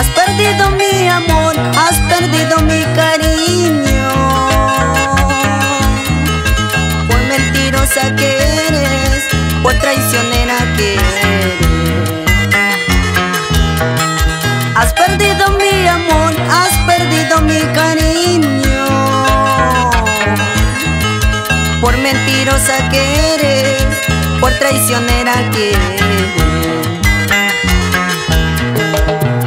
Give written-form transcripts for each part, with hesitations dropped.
Has perdido mi amor, has perdido mi cariño, por mentirosa que eres, por traicionera que eres. Has perdido mi amor, has perdido mi cariño, por mentirosa que eres, por traicionera que eres.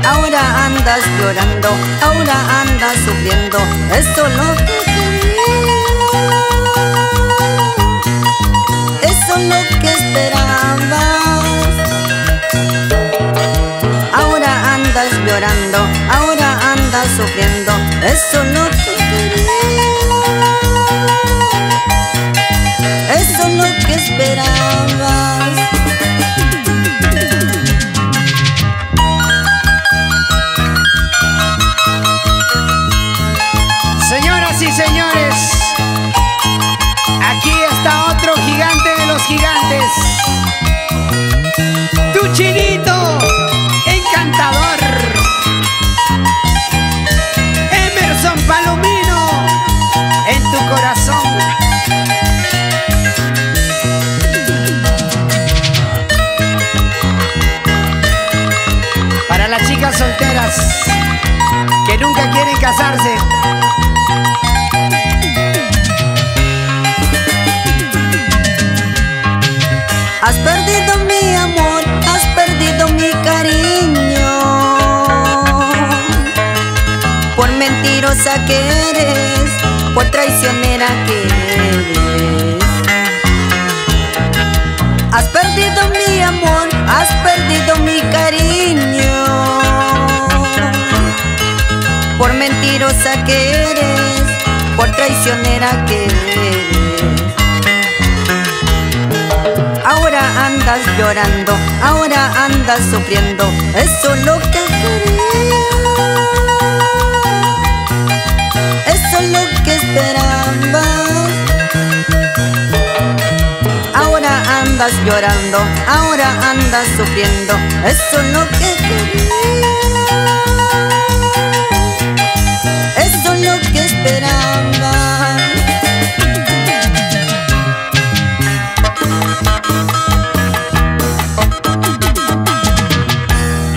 Ahora andas llorando, ahora andas sufriendo, eso es lo que quería, eso es lo que esperabas. Ahora andas llorando, ahora andas sufriendo, eso es lo que quería, eso es lo que esperabas. Señoras y señores, aquí está otro gigante de los gigantes, tu Chinito encantador, Emerson Palomino, en tu corazón. Para las chicas solteras que nunca quieren casarse, has perdido mi amor, has perdido mi cariño, por mentirosa que eres, por traicionera que eres. Has perdido mi amor, has perdido mi cariño, por mentirosa que eres, por traicionera que eres. Ahora andas llorando, ahora andas sufriendo, eso es lo que quería, eso es lo que esperabas. Ahora andas llorando, ahora andas sufriendo, eso es lo que quería, eso es lo que esperabas.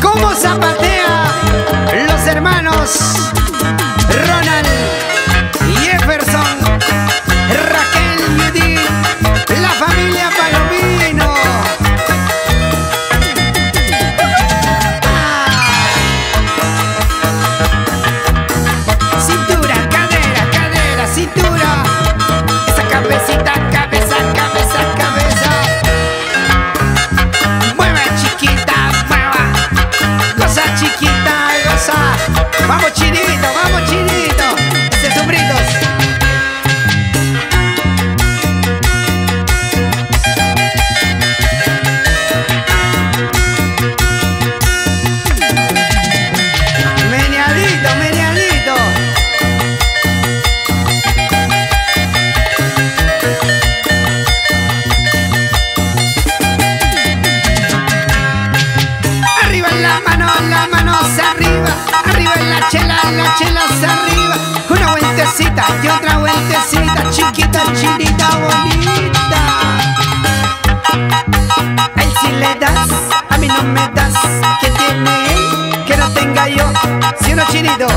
¿cómo zapatea los hermanos Ronald y Jefferson, Raquel y Judith, la familia Palomino? Cintura, cadera, cadera, cintura, esa cabecita, cabeza, cabeza, cabeza. Mueva chiquita, mueva, goza chiquita, goza. Vamos Chinito, vamos Chinito, ese sombritos. Meneadito, meneadito. Arriba la mano hacia arriba, arriba las chelas arriba. Una vueltecita y otra vueltecita, chiquita, chinita, bonita. A él si le das, a mí no me das. ¿Qué tiene él que no tenga yo? Si uno Chinito.